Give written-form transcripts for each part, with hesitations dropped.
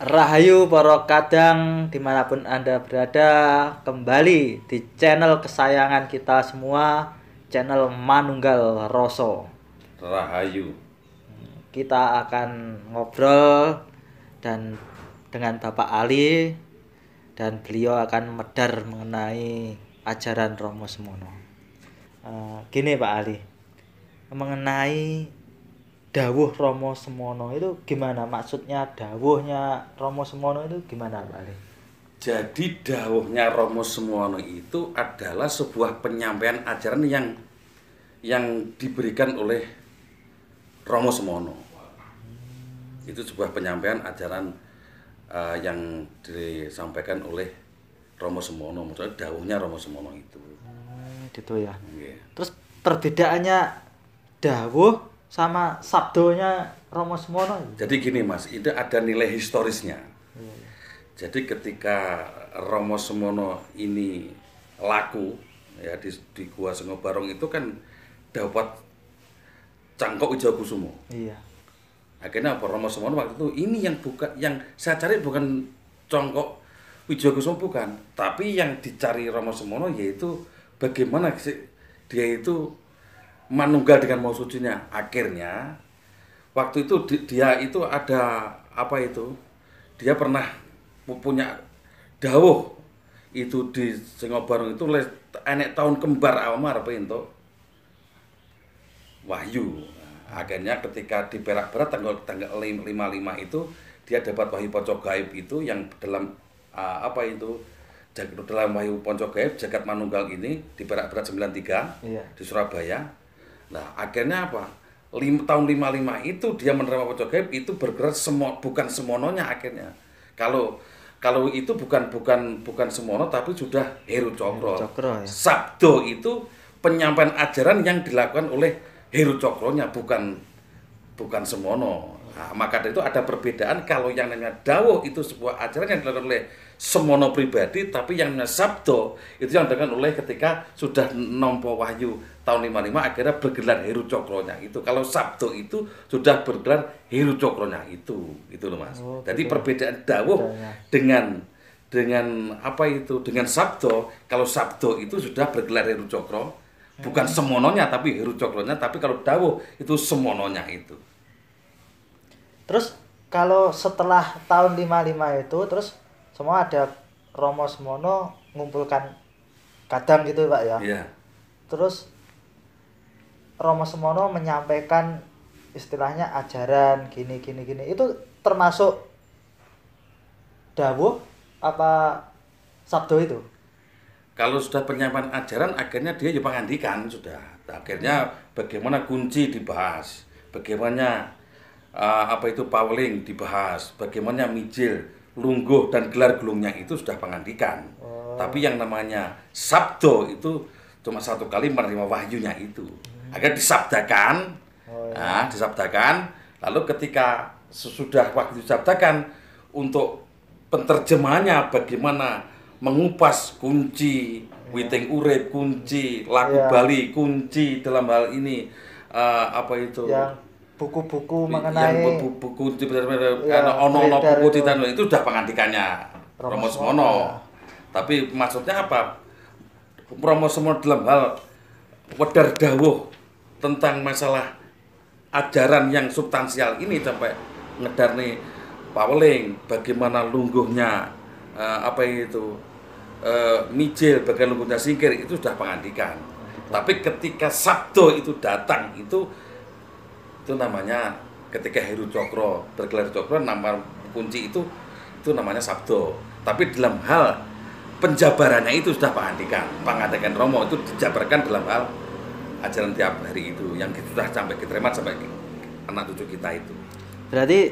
Rahayu para kadang dimanapun Anda berada, kembali di channel kesayangan kita semua, channel Manunggal Roso. Rahayu. Kita akan ngobrol dan dengan Bapak Ali, dan beliau akan medar mengenai ajaran Romo Semono. Gini Pak Ali, mengenai dawuh Romo Semono itu gimana? Maksudnya dawuhnya Romo Semono itu gimana Pak Ali? Jadi dawuhnya Romo Semono itu adalah sebuah penyampaian ajaran yang diberikan oleh Romo Semono. Itu sebuah penyampaian ajaran yang disampaikan oleh Romo Semono. Maksudnya dawuhnya Romo Semono itu. Gitu ya. Yeah. Terus perbedaannya dawuh sama sabdonya Romo Semono. Jadi gini Mas, itu ada nilai historisnya. Jadi ketika Romo Semono ini laku ya di Gua Sengobarong itu kan dapat Cangkok Wijogokusumo. Iya. Akhirnya apa, Romo Semono waktu itu ini yang saya cari bukan Cangkok Wijogokusumo, bukan, tapi yang dicari Romo Semono yaitu bagaimana dia itu manunggal dengan mau sucinya. Akhirnya waktu itu dia itu ada apa itu? Dia pernah punya dawuh itu di Sengobarong itu enek tahun kembar Amar apa itu? Wahyu. Akhirnya ketika di Perak Barat tanggal 55 itu dia dapat wahyu ponco gaib itu yang dalam apa itu? Dalam wahyu ponco gaib jagat manunggal ini di Perak Barat 93 Iya. di Surabaya. Nah, akhirnya apa? Tahun 55 itu dia menerima ponco gaib itu bergerak bukan semononya akhirnya. Kalau itu bukan semono tapi sudah Heru Cokro. Ya. Sabdo itu penyampaian ajaran yang dilakukan oleh Heru Cokronya, bukan semono. Nah, maka dari itu ada perbedaan. Kalau yang namanya dawuh itu sebuah ajaran yang dilakukan oleh semono pribadi, tapi yang namanya sabdo itu yang dilakukan oleh ketika sudah nompo wahyu tahun 55 akhirnya bergelar Heru Cokronya itu. Kalau sabdo itu sudah bergelar Heru Cokronya itu loh Mas. Jadi perbedaan dawuh dengan apa itu, dengan sabdo. Kalau sabdo itu sudah bergelar Heru Cokro, bukan semononya tapi Heru Cokronya, tapi kalau dawuh itu semononya itu. Terus kalau setelah tahun 55 itu terus semua ada Romo Semono ngumpulkan kadang gitu Pak ya. Iya. Terus Romo Semono menyampaikan istilahnya ajaran gini. Itu termasuk dawuh apa sabdo itu? Kalau sudah penyampaian ajaran akhirnya dia juga pangandikan sudah. Akhirnya bagaimana kunci dibahas, bagaimana apa itu paweling dibahas, bagaimana mijil, lungguh dan gelar gelungnya itu sudah pangandikan. Tapi yang namanya sabdo itu cuma satu kali menerima wahyunya itu. Akhirnya disabdakan. Nah, disabdakan. Lalu ketika sesudah waktu disabdakan untuk penterjemahannya bagaimana mengupas kunci witing urip, kunci laku Bali, kunci dalam hal ini apa itu? Yang buku-buku mengenai yang buku ono buku Titan itu sudah pengantikannya Romo Semono. Tapi maksudnya apa? Romo Semono dalam hal wedar dawuh tentang masalah ajaran yang substansial ini sampai ngedar nih paweling, bagaimana lungguhnya apa itu mijil, bagaimana lungguhnya singkir itu sudah pengantikan. Tapi ketika sabdo itu datang itu namanya ketika Heru Cokro bergelar Cokro, nama kunci itu namanya sabdo. Tapi dalam hal penjabarannya itu sudah pengantikan Romo itu dijabarkan dalam hal ajaran tiap hari itu yang sudah sampai diterima sampai anak cucu kita itu. Berarti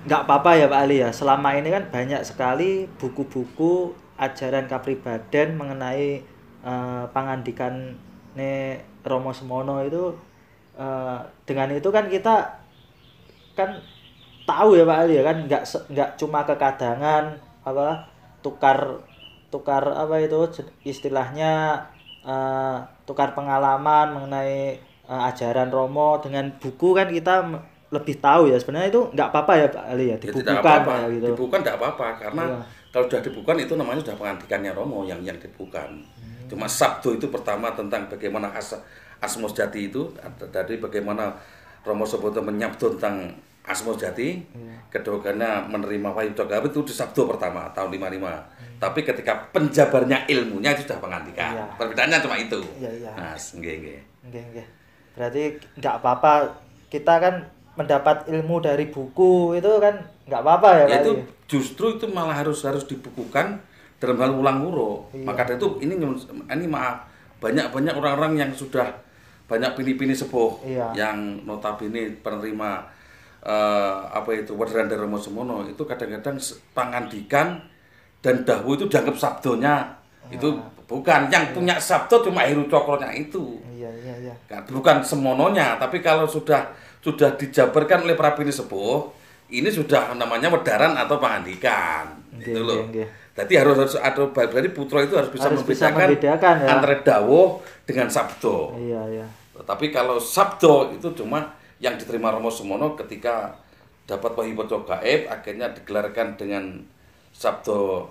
nggak apa-apa ya Pak Ali ya, selama ini kan banyak sekali buku-buku ajaran kapribaden mengenai pangandikan Romo Semono itu. Dengan itu kan kita kan tahu ya Pak Ali ya, kan nggak cuma kekadangan apa tukar apa itu istilahnya tukar pengalaman mengenai ajaran Romo dengan buku kan kita lebih tahu ya sebenarnya itu nggak apa-apa ya Pak Ali ya dibukukan apa-apa. kayak gitu. Dibukukan tidak apa-apa karena kalau sudah dibukukan itu namanya sudah pengantikannya Romo yang dibukukan. Cuma sabdo itu pertama tentang bagaimana Asma Jati itu dari bagaimana Romo Soboto menyabdo tentang Asma Jati, keduanya menerima Wahyu Cokro itu di sabdo pertama tahun 55. Tapi ketika penjabarnya ilmunya itu sudah pengantikan. Perbedaannya cuma itu. Nah, nggih. Berarti nggak apa-apa kita kan mendapat ilmu dari buku itu kan nggak apa-apa ya Pak. Itu justru itu malah harus dibukukan dalam hal ulang huruf. Maka dari itu ini maaf banyak orang-orang yang sudah banyak pini-pini sepuh yang notabene penerima Wedharan dari Romo Semono itu kadang-kadang pangandikan dan dawuh itu dianggap sabdonya itu bukan yang punya sabdo cuma Heru Cokronya itu. Iya. Bukan semononya, tapi kalau sudah dijabarkan oleh para pini sepuh, ini sudah namanya wedharan atau pangandikan. Gitu loh. Jadi harus ada berarti putra itu harus bisa membedakan ya. Antara dawuh dengan sabdo. Iya. Tapi kalau sabdo itu cuma yang diterima Romo Semono ketika dapat wahyu gaib akhirnya digelarkan dengan sabdo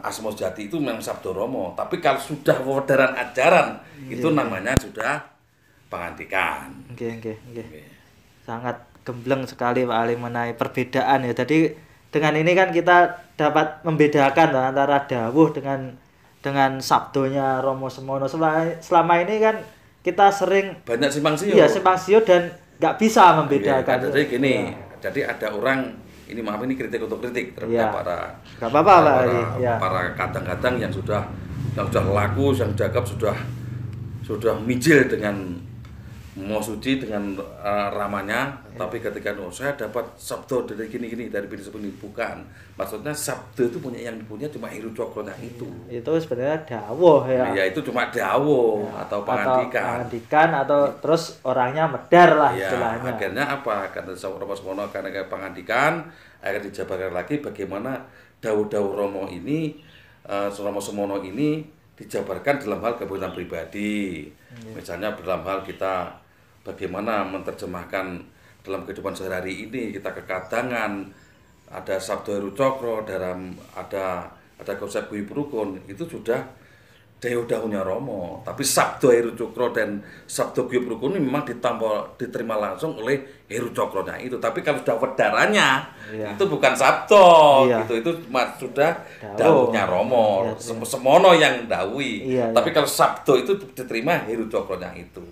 Asma Jati itu memang sabdo Romo. Tapi kalau sudah wedharan ajaran itu namanya sudah pengantikan. Nggih. Sangat gembleng sekali Pak Ali mengenai perbedaan ya. Jadi dengan ini kan kita dapat membedakan antara dawuh dengan sabdonya Romo Semono. Selama ini kan kita sering banyak simpang siur. Iya, simpang siur dan nggak bisa membedakan. Jadi gini, jadi ada orang ini maaf ini kritik untuk kritik terhadap para kadang-kadang yang sudah laku, yang dianggap sudah mijil dengan mau suci dengan ramanya, tapi ketika saya dapat sabdo dari gini dari bini sebuni bukan, maksudnya sabdo itu yang punya cuma Heru Cokronya itu sebenarnya dawuh ya. Ya itu cuma dawuh atau pengandikan atau terus orangnya medar lah istilahnya. Akhirnya apa? Karena Romo Semono karena pengandikan akhirnya dijabarkan lagi bagaimana dawuh-dawuh Romo ini Romo Semono ini dijabarkan dalam hal kebutuhan pribadi. Misalnya dalam hal kita bagaimana menerjemahkan dalam kehidupan sehari-hari ini, kita kekadangan, ada sabdo Heru Cokro, ada konsep Guyub Rukun, itu sudah dawuh-dawuhnya Romo. Tapi sabdo Heru Cokro dan sabdo Guyub Rukun ini memang diterima langsung oleh Heru Cokronya itu. Tapi kalau sudah wedharannya itu bukan sabdo, itu sudah dawuhnya Romo. Semono yang dawuhi. Tapi kalau sabdo itu diterima Heru Cokronya itu.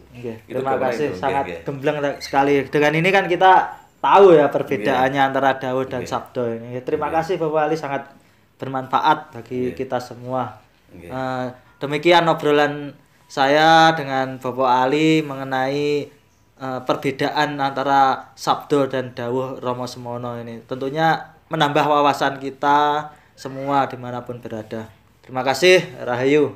Terima kasih, sangat gembleng sekali. Dengan ini kan kita tahu ya perbedaannya antara dawuh dan sabdo ini. Terima kasih Bapak Ali, sangat bermanfaat bagi kita semua. Demikian obrolan saya dengan Bapak Ali mengenai perbedaan antara sabdo dan dawuh Romo Semono ini. Tentunya menambah wawasan kita semua dimanapun berada. Terima kasih, Rahayu.